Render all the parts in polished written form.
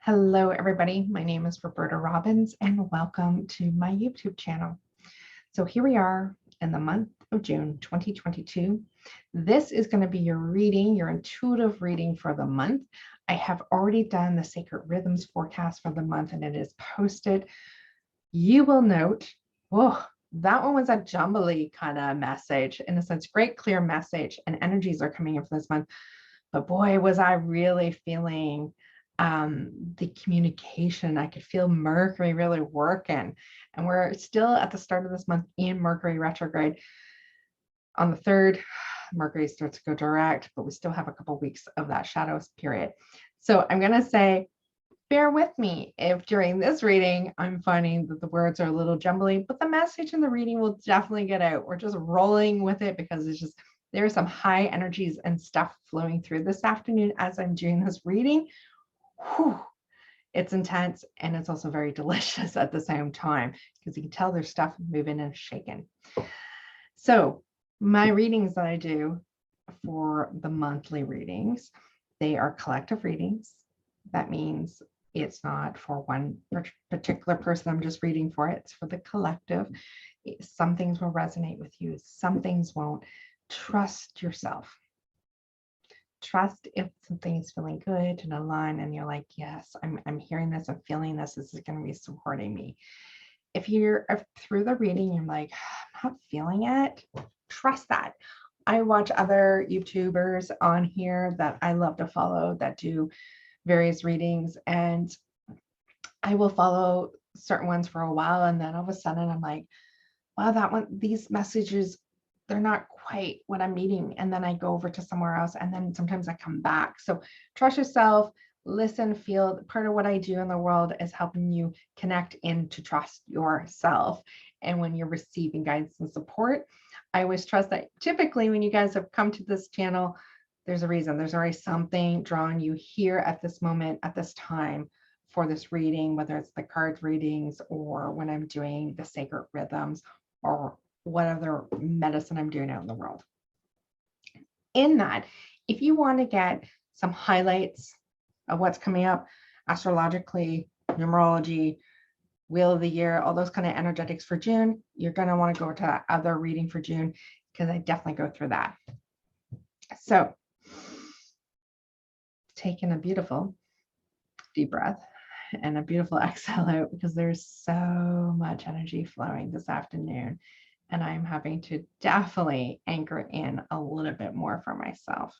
Hello, everybody. My name is Roberta Robbins, and welcome to my YouTube channel. So here we are in the month of June 2022. This is going to be your reading, your intuitive reading for the month. I have already done the Sacred Rhythms forecast for the month, and it is posted. You will note, whoa, that one was a jumbly kind of message. In a sense, great, clear message, and energies are coming in for this month. But boy, was I really feeling the communication. I could feel Mercury really working. And we're still at the start of this month in Mercury retrograde. On the 3rd, Mercury starts to go direct, but we still have a couple of weeks of that shadow period. So I'm going to say, bear with me if during this reading, I'm finding that the words are a little jumbly, but the message in the reading will definitely get out. We're just rolling with it because it's just, there are some high energies and stuff flowing through this afternoon as I'm doing this reading. Whew, it's intense, and it's also very delicious at the same time because you can tell there's stuff moving and shaking. So my readings that I do for the monthly readings, they are collective readings. That means it's not for one particular person I'm just reading for. It's for the collective. Some things will resonate with you. Some things won't. Trust yourself. Trust if something is feeling good and aligned and you're like, yes, I'm hearing this, I'm feeling this is going to be supporting me. If you're through the reading, you're like, I'm not feeling it, trust that. I watch other YouTubers on here that I love to follow that do various readings, and I will follow certain ones for a while, and then all of a sudden I'm like, wow, these messages, they're not quite what I'm needing. And then I go over to somewhere else, and then sometimes I come back. So trust yourself, listen, feel. Part of what I do in the world is helping you connect in to trust yourself. And when you're receiving guidance and support, I always trust that typically when you guys have come to this channel, there's a reason. There's already something drawing you here at this moment, at this time for this reading, whether it's the card readings or when I'm doing the sacred rhythms or what other medicine I'm doing out in the world. In that, if you want to get some highlights of what's coming up astrologically, numerology, wheel of the year, all those kind of energetics for June, you're going to want to go to that other reading for June because I definitely go through that. So taking a beautiful deep breath and a beautiful exhale out because there's so much energy flowing this afternoon. And I'm having to definitely anchor in a little bit more for myself.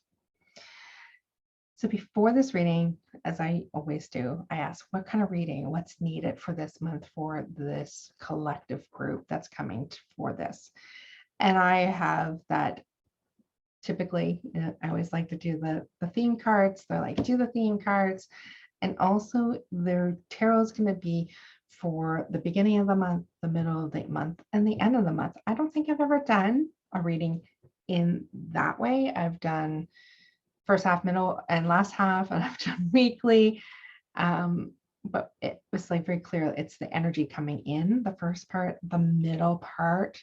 So before this reading, as I always do, I ask what kind of reading, what's needed for this month for this collective group that's coming for this. And I have that typically, I always like to do the theme cards. They're like, do the theme cards. And also their tarot is going to be for the beginning of the month, the middle of the month, and the end of the month. I don't think I've ever done a reading in that way. I've done first half, middle, and last half, and I've done weekly. But it was like very clear. It's the energy coming in, the first part, the middle part,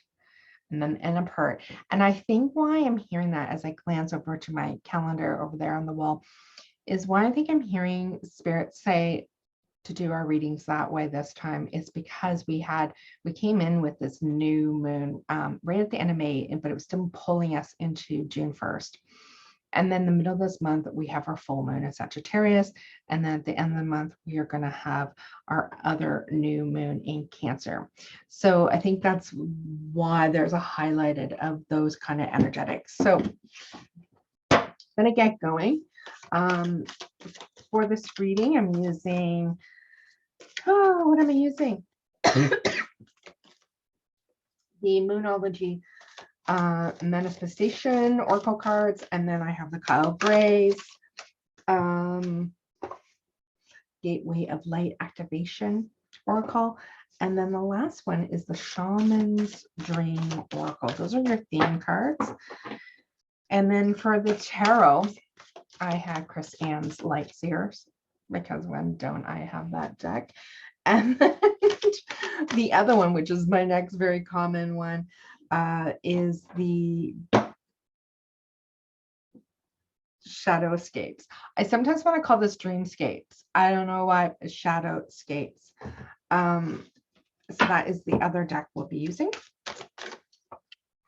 and then end part. And I think why I'm hearing that as I glance over to my calendar over there on the wall is why I think I'm hearing Spirit say to do our readings that way this time is because we came in with this new moon right at the end of May, but it was still pulling us into June 1st. And then the middle of this month, we have our full moon in Sagittarius. And then at the end of the month, we are going to have our other new moon in Cancer. So I think that's why there's a highlighted of those kind of energetics. So I'm going to get going. For this reading, I'm using, what am I using? The Moonology Manifestation Oracle cards, and then I have the Kyle Gray's Gateway of Light Activation Oracle, and then the last one is the Shaman's Dream Oracle. Those are your theme cards. And then for the tarot, I had Chris Ann's Light Seers, because when don't I have that deck? And then the other one, which is my next very common one, is the Shadowscapes. I sometimes want to call this dreamscapes. I don't know why. Shadowscapes. So that is the other deck we'll be using.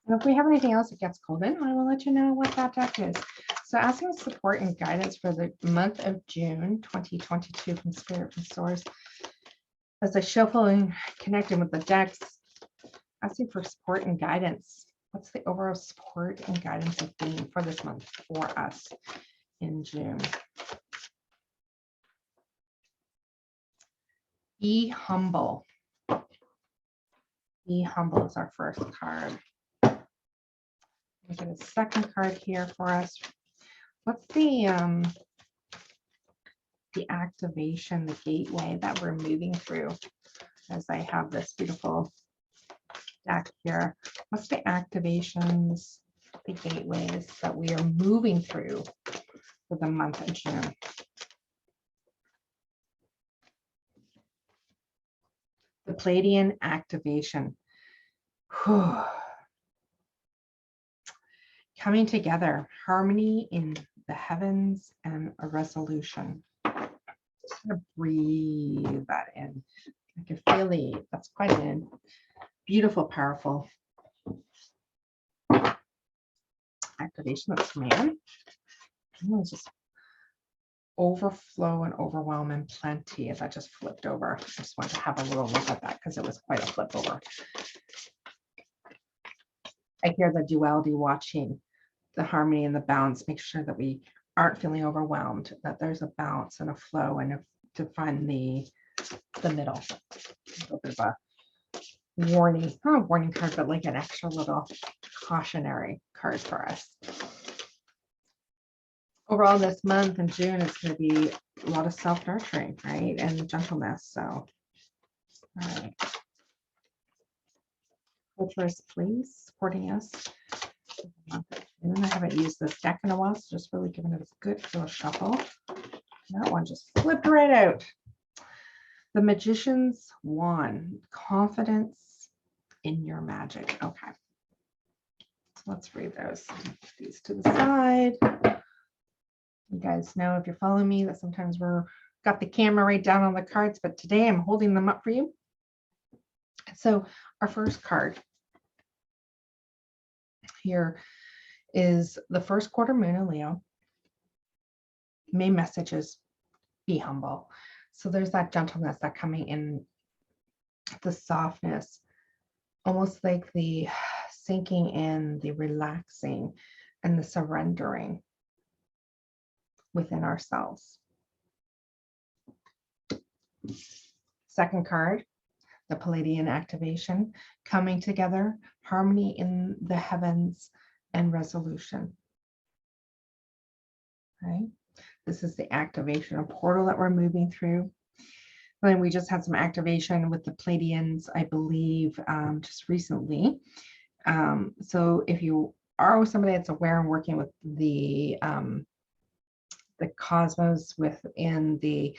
And if we have anything else that gets pulled in, I will let you know what that deck is. So asking support and guidance for the month of June 2022 from Spirit and Source. As I shuffle and connecting with the decks, asking for support and guidance. What's the overall support and guidance of theme for this month for us in June? Be humble. Be humble is our first card. We get a second card here for us. What's the activation, the gateway that we're moving through? As I have this beautiful deck here, what's the activations, the gateways that we are moving through for the month of June? The Pleiadian activation. Whew. Coming together, harmony in the heavens and a resolution. Just gonna breathe that in. I can feel that's quite a beautiful, powerful activation of command. Just overflow and overwhelm and plenty as I just flipped over. I just wanted to have a little look at that because it was quite a flip over. I hear the duality watching, the harmony and the balance. Make sure that we aren't feeling overwhelmed, that there's a balance and a flow, and to find the middle. A bit of a warning, not a warning card, but like an extra little cautionary card for us. Overall, this month in June, it's going to be a lot of self-nurturing, right? And gentleness. So, all right. Cultures, please, supporting us. And I haven't used this deck in a while, so just really giving it a good little shuffle. That one just flipped right out. The Magician's Wand, confidence in your magic. Okay. So let's read those. Put these to the side. You guys know, if you're following me, that sometimes we're got the camera right down on the cards, but today I'm holding them up for you. So our first card here is the first quarter moon in Leo. Main message is be humble. So there's that gentleness, that coming in, the softness, almost like the sinking in, the relaxing, and the surrendering within ourselves. Second card, the Pleiadian activation, coming together, harmony in the heavens and resolution. Right? This is the activation, a portal that we're moving through. And then we just had some activation with the Pleiadians, I believe, just recently. So if you are somebody that's aware and working with the cosmos within the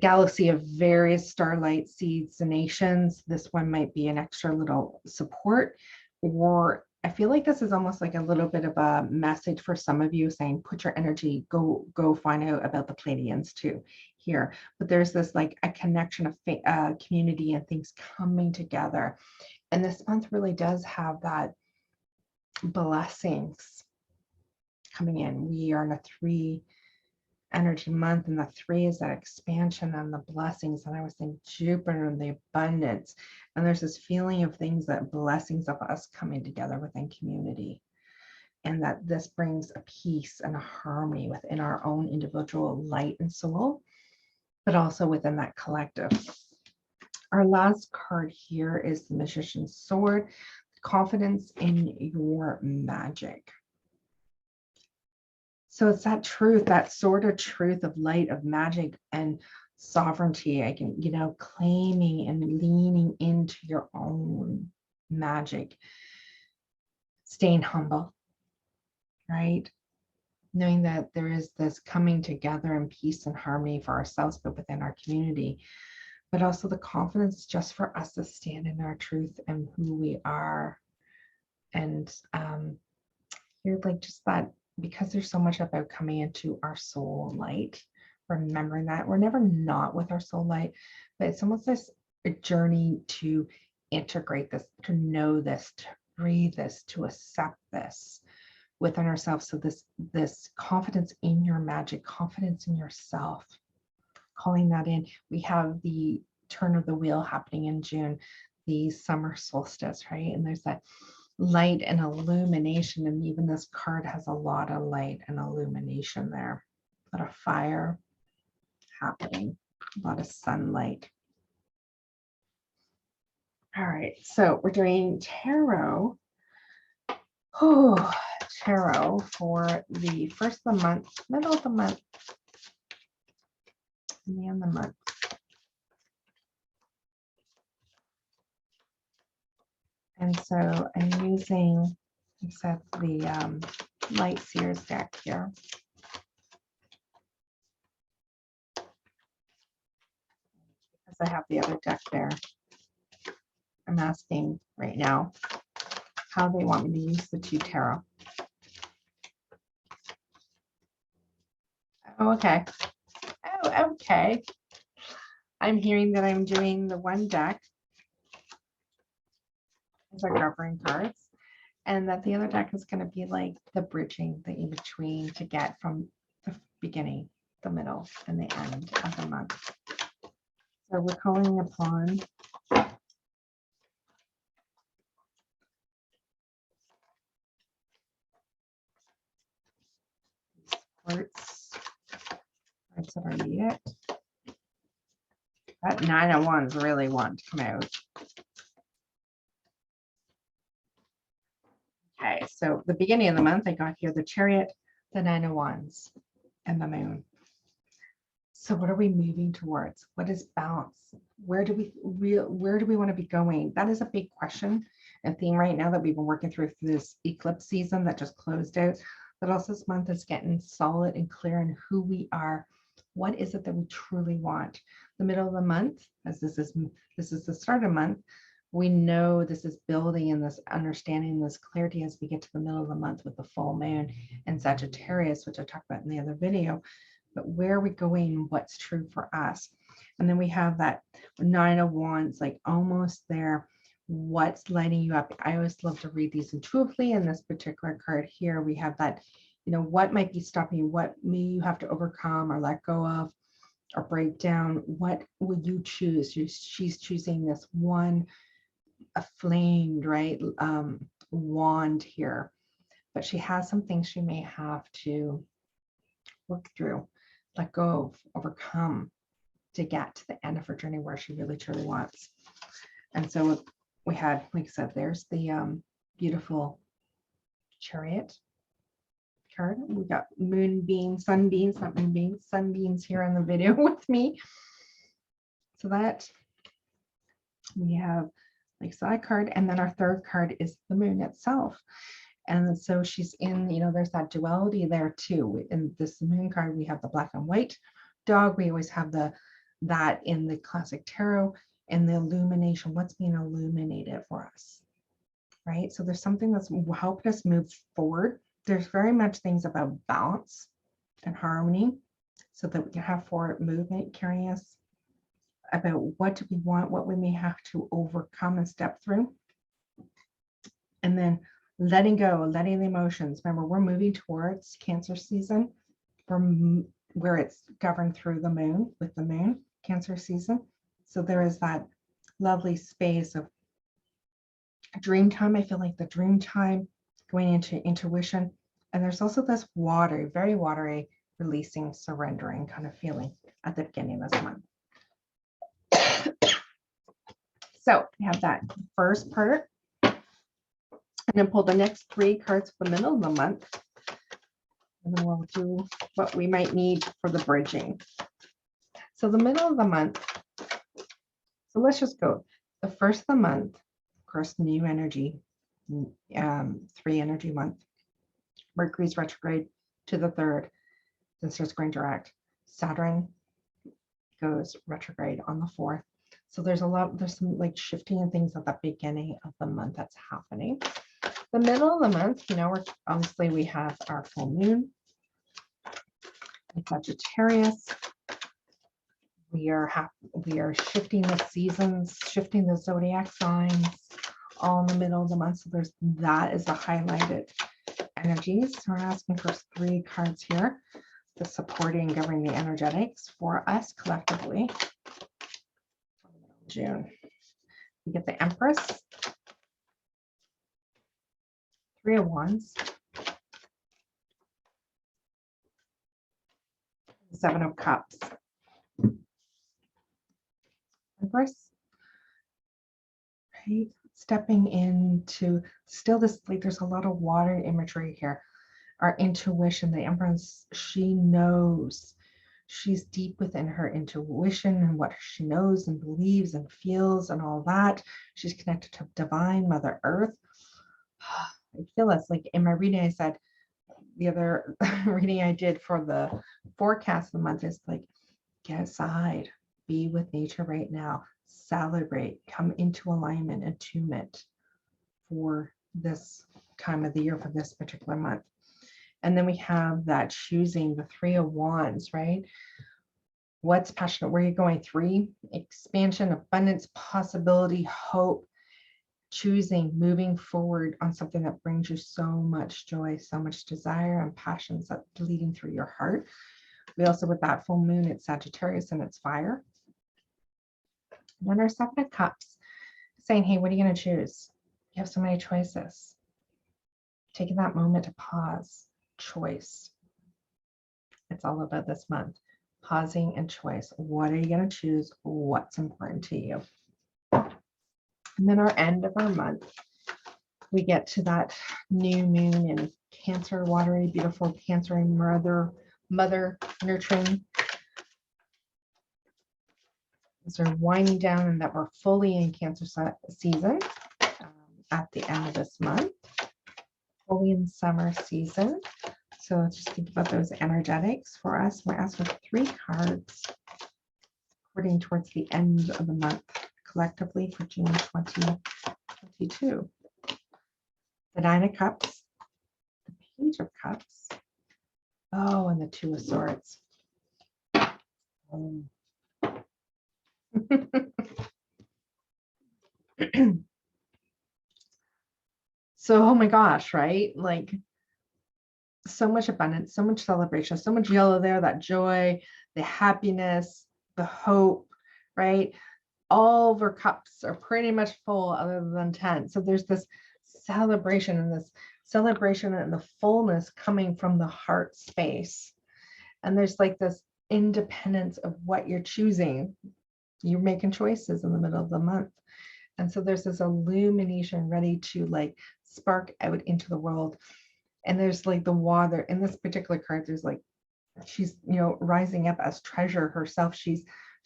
galaxy of various starlight seeds and nations, this one might be an extra little support. Or I feel like this is almost like a little bit of a message for some of you saying, put your energy, go find out about the Pleiadians too here. But there's this like a connection of community and things coming together. And this month really does have that blessings coming in. We are in a 3 energy month, and the 3 is that expansion and the blessings. And I was saying Jupiter and the abundance, and there's this feeling of things, that blessings of us coming together within community, and that this brings a peace and a harmony within our own individual light and soul, but also within that collective. Our last card here is the Magician's Sword, confidence in your magic. So it's that truth, that sort of truth of light, of magic and sovereignty. I can, claiming and leaning into your own magic, staying humble, right? Knowing that there is this coming together in peace and harmony for ourselves, but within our community, but also the confidence just for us to stand in our truth and who we are. And you're like just that because there's so much about coming into our soul light, remembering that we're never not with our soul light, but it's almost this a journey to integrate this, to know this, to breathe this, to accept this within ourselves. So this confidence in your magic, confidence in yourself, calling that in. We have the turn of the wheel happening in June, the summer solstice, right? And there's that light and illumination, and even this card has a lot of light and illumination there, a lot of fire happening, a lot of sunlight. All right, so we're doing tarot. Oh, tarot for the first of the month, middle of the month, and the end of the month. And so I'm using, I said, the Light Seers deck here. Because I have the other deck there. I'm asking right now how they want me to use the two tarot. Oh, okay. Oh, okay. I'm hearing that I'm doing the one deck as our covering cards, and that the other deck is going to be like the bridging, the in between to get from the beginning, the middle, and the end of the month. So we're calling upon cards that are needed. That 9 of Wands really want to come out. Okay, so the beginning of the month, I got here the Chariot, the 9 of Wands, and the Moon. So what are we moving towards? What is balance? Where do we want to be going? That is a big question and theme right now that we've been working through this eclipse season that just closed out. But also this month is getting solid and clear in who we are. What is it that we truly want? The middle of the month, as this is the start of the month, we know this is building in this understanding, this clarity as we get to the middle of the month with the full moon and Sagittarius, which I talked about in the other video. But where are we going? What's true for us? And then we have that 9 of Wands, like almost there. What's lighting you up? I always love to read these intuitively. In this particular card here, we have that, what might be stopping you? What may you have to overcome or let go of or break down? What would you choose? She's choosing this one, a flamed, right, wand here. But she has some things she may have to work through, let go of, overcome to get to the end of her journey where she really truly wants. And so we had, like I said, there's the beautiful Chariot card. We got moonbeams, sunbeams, not moonbeams, sunbeams here in the video with me. So that we have like side card, and then our third card is the moon itself. And so she's in, there's that duality there too. In this moon card, we have the black and white dog. We always have that in the classic tarot, and the illumination, what's being illuminated for us, right? So there's something that's helped us move forward. There's very much things about balance and harmony so that we can have forward movement, carrying us about what do we want, what we may have to overcome and step through. And then letting go, letting the emotions. Remember, we're moving towards Cancer season, where it's governed through the moon, with the moon, Cancer season. So there is that lovely space of dream time. I feel like the dream time going into intuition. And there's also this watery, very watery, releasing, surrendering kind of feeling at the beginning of this month. So we have that first part. And then pull the next 3 cards for the middle of the month. And then we'll do what we might need for the bridging. So the middle of the month. So let's just go. The first of the month, of course, new energy, 3 energy month. Mercury's retrograde to the 3rd. Then starts going direct. Saturn goes retrograde on the 4th. So there's some like shifting and things at the beginning of the month that's happening. The middle of the month, you know, we're obviously we have our full moon in Sagittarius. We are shifting the seasons, shifting the zodiac signs, all in the middle of the month. So that is the highlighted energies. So we're asking for 3 cards here, the supporting, governing the energetics for us collectively. June, we get the Empress, 3 of Wands, 7 of Cups. Empress, right? Stepping into still this, like there's a lot of water imagery here. Our intuition, the Empress, she knows. She's deep within her intuition and what she knows and believes and feels and all that. She's connected to divine Mother Earth. I feel this, like in my reading, I said, the other reading I did for the forecast of the month is like, get aside, be with nature right now, celebrate, come into alignment, attunement for this time of the year, for this particular month. And then we have that choosing, the 3 of Wands, right? What's passionate? Where are you going? 3, expansion, abundance, possibility, hope, choosing, moving forward on something that brings you so much joy, so much desire and passions that bleeding through your heart. We also, with that full moon, it's Sagittarius and it's fire. And then our 7 of Cups, saying, hey, what are you going to choose? You have so many choices. Taking that moment to pause, choice. It's all about this month. Pausing and choice. What are you going to choose? What's important to you? And then our end of our month, we get to that new moon in Cancer, watery, beautiful Cancer and mother nurturing. So we're winding down and that we're fully in Cancer season at the end of this month, fully in summer season. So let's just think about those energetics for us. We're asking for 3 cards according towards the end of the month collectively for June 2022. The 9 of Cups, the Page of Cups, oh, and the 2 of Swords. So, oh my gosh, right? Like so much abundance, so much celebration, so much yellow there, that joy, the happiness, the hope, right? All of our cups are pretty much full other than 10. So there's this celebration and the fullness coming from the heart space. And there's like this independence of what you're choosing. You're making choices in the middle of the month. And so there's this illumination ready to like spark out into the world. And there's like the water in this particular card, there's like, she's, you know, rising up as treasure herself.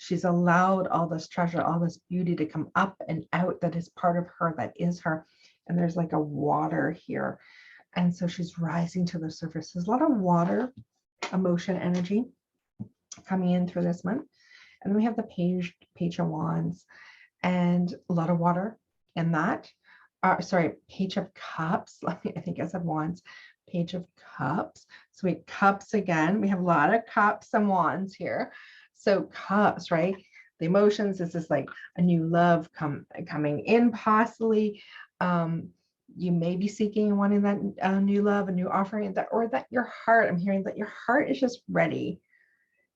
She's allowed all this treasure, all this beauty to come up and out that is part of her, that is her. And there's like a water here. And so she's rising to the surface. There's a lot of water, emotion, energy coming in through this month. And then we have the Page of Wands and a lot of water in that. Page of Cups. I think I said Wands. Page of Cups. So cups again. We have a lot of cups and wands here. So cups, right? The emotions. This is like a new love coming in, possibly. You may be seeking and wanting that new love, a new offering, that your heart. I'm hearing that your heart is just ready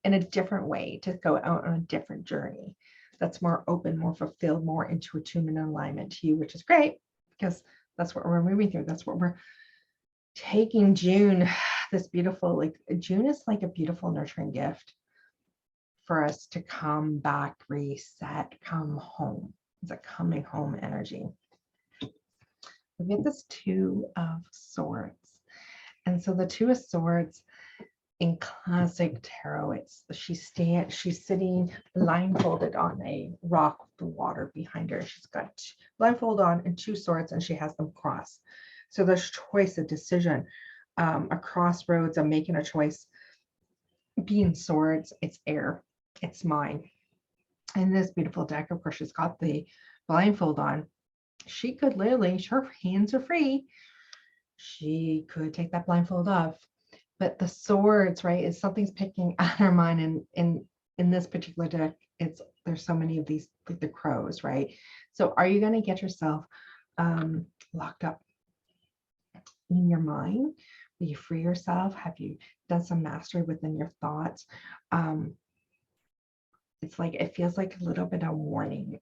in a different way to go out on a different journey. That's more open, more fulfilled, more into attunement and alignment to you, which is great because that's what we're moving through. That's what we're taking June, this beautiful, like June is like a beautiful nurturing gift for us to come back, reset, come home. It's a coming home energy. We get this 2 of Swords. And so the 2 of Swords in classic tarot, she's sitting blindfolded on a rock with the water behind her. She's got blindfold on and 2 swords and she has them crossed. So there's choice, a decision, a crossroads of making a choice. Being swords, it's air, it's mine. And this beautiful deck, of course, she's got the blindfold on. She could literally, her hands are free. she could take that blindfold off. But the swords, right, is something's picking at our mind. And in this particular deck, there's so many of these, like the crows, right? So are you going to get yourself locked up in your mind? Will you free yourself? Have you done some mastery within your thoughts? It's like, it feels like a little bit of warning,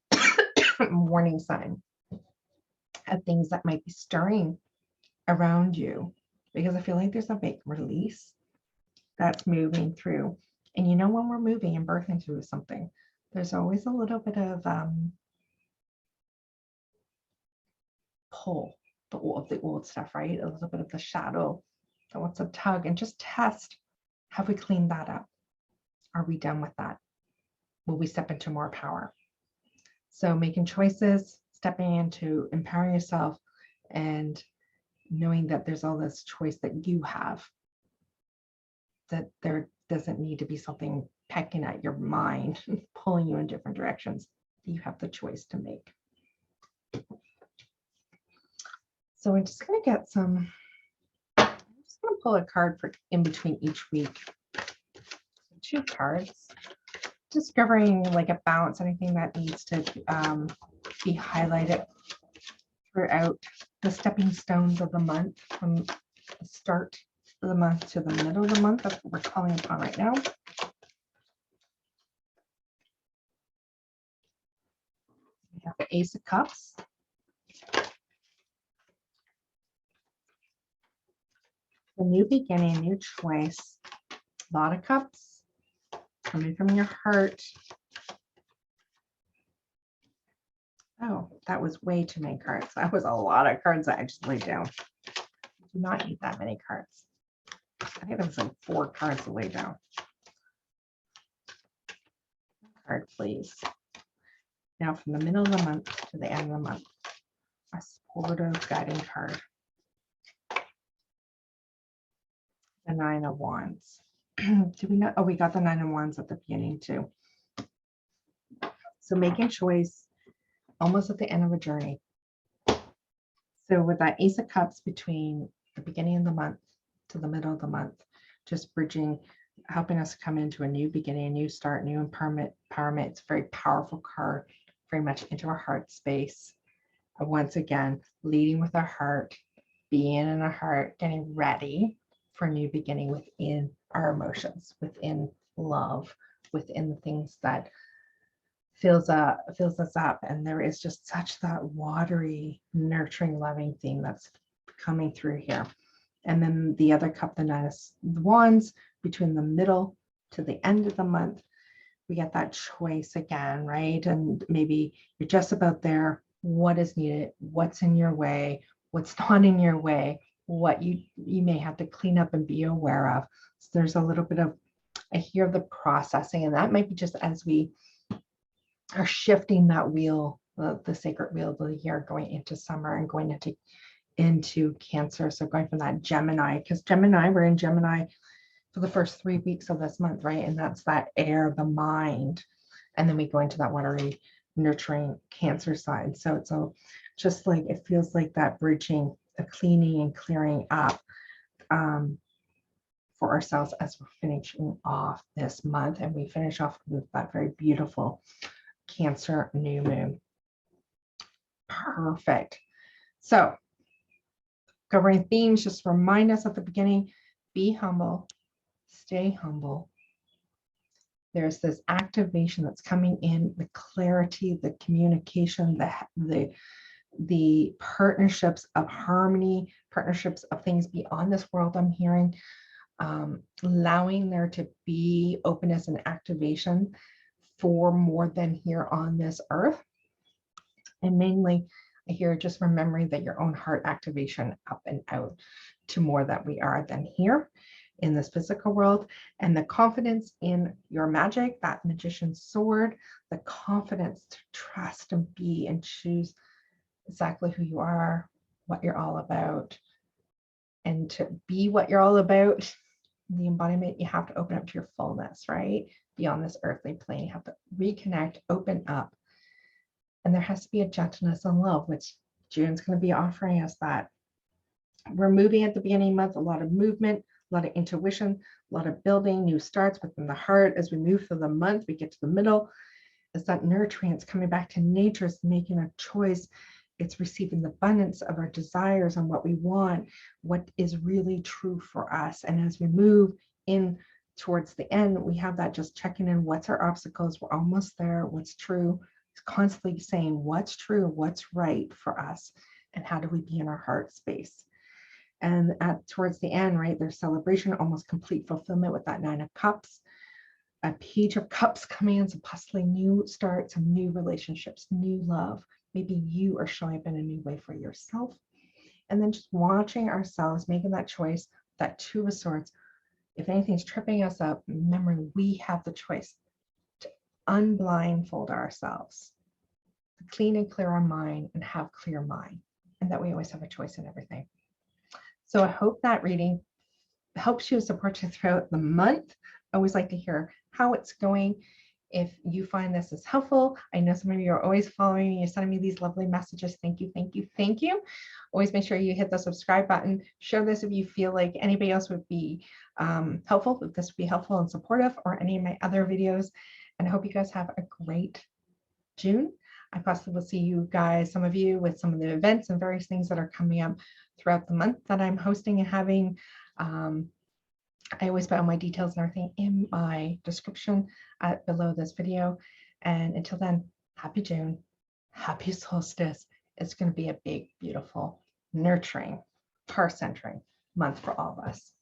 warning sign of things that might be stirring around you, because I feel like there's a big release that's moving through. And you know, when we're moving and birthing through something, there's always a little bit of pull of the old stuff, right? A little bit of the shadow that wants to tug, and just test, have we cleaned that up? Are we done with that? Will we step into more power? So making choices, stepping into empowering yourself, and knowing that there's all this choice that you have, that there doesn't need to be something pecking at your mind, pulling you in different directions. You have the choice to make. So we're just going to get some, I'm just going to pull a card for in between each week. So 2 cards. Discovering like a balance, anything that needs to be highlighted throughout the stepping stones of the month, from the start of the month to the middle of the month. That's what we're calling upon right now. We have the Ace of Cups. A new beginning, new choice. A lot of cups coming from your heart. Oh, that was way too many cards. That was a lot of cards that I just laid down. I do not need that many cards. I think that was like 4 cards to lay down. Card, please. Now, from the middle of the month to the end of the month, a supportive guiding card. The 9 of Wands. Do we know? Oh, we got the 9 of Wands at the beginning too. So making choice almost at the end of a journey. So with that Ace of Cups, between the beginning of the month to the middle of the month, just bridging, helping us come into a new beginning, a new start, new empowerment. It's a very powerful card, very much into our heart space. Once again, leading with our heart, being in our heart, getting ready for a new beginning within our emotions, within love, within the things that fills us up. And there is just such that watery, nurturing, loving theme that's coming through here. And then the other cup, the 9 of Wands, between the middle to the end of the month, we get that choice again, right? And maybe you're just about there. What is needed? What's in your way? What's not in your way? What you may have to clean up and be aware of. So there's a little bit of, I hear the processing, and that might be just as we are shifting that wheel, the sacred wheel of the year, going into summer and going into Cancer. So going from that Gemini, because Gemini, we're in Gemini for the first 3 weeks of this month, right? And that's that air, the mind. And then we go into that watery, nurturing Cancer side. So it's just like, it feels like that bridging, a cleaning and clearing up for ourselves as we're finishing off this month. And we finish off with that very beautiful Cancer new moon. Perfect. So covering themes, just remind us at the beginning, be humble, stay humble. There's this activation that's coming in, the clarity, the communication, the partnerships of harmony, partnerships of things beyond this world. I'm hearing, allowing there to be openness and activation for more than here on this earth. And mainly, I hear just remembering that your own heart activation up and out to more that we are than here in this physical world, and the confidence in your magic, that magician's sword, the confidence to trust and be and choose exactly who you are, what you're all about, and to be what you're all about. The embodiment, you have to open up to your fullness, right? Beyond this earthly plane, you have to reconnect, open up. And there has to be a gentleness and love, which June's going to be offering us that We're moving at the beginning of the month, a lot of movement, a lot of intuition, a lot of building, new starts within the heart. As we move through the month, we get to the middle. It's that nurturing, it's coming back to nature, it's making a choice. It's receiving the abundance of our desires and what we want, what is really true for us. And as we move in towards the end, we have that just checking in, what's our obstacles? We're almost there. What's true? It's constantly saying what's true, what's right for us, and how do we be in our heart space? And towards the end, right, there's celebration, almost complete fulfillment with that 9 of Cups, a Page of Cups coming in, so possibly new starts, some new relationships, new love. Maybe you are showing up in a new way for yourself. And then just watching ourselves, making that choice, that 2 of Swords. If anything's tripping us up, remember, we have the choice to unblindfold ourselves, to clean and clear our mind and have clear mind, and that we always have a choice in everything. So I hope that reading helps you, support you throughout the month. I always like to hear how it's going. If you find this is helpful, I know some of you are always following me, you're sending me these lovely messages. Thank you, thank you, thank you. Always make sure you hit the subscribe button. Share this if you feel like anybody else would be helpful, if this would be helpful and supportive, or any of my other videos. And I hope you guys have a great June. I possibly will see you guys, some of you, with some of the events and various things that are coming up throughout the month that I'm hosting and having. I always put all my details and everything in my description below this video. And until then, happy June, happy solstice. It's going to be a big, beautiful, nurturing, heart-centering month for all of us.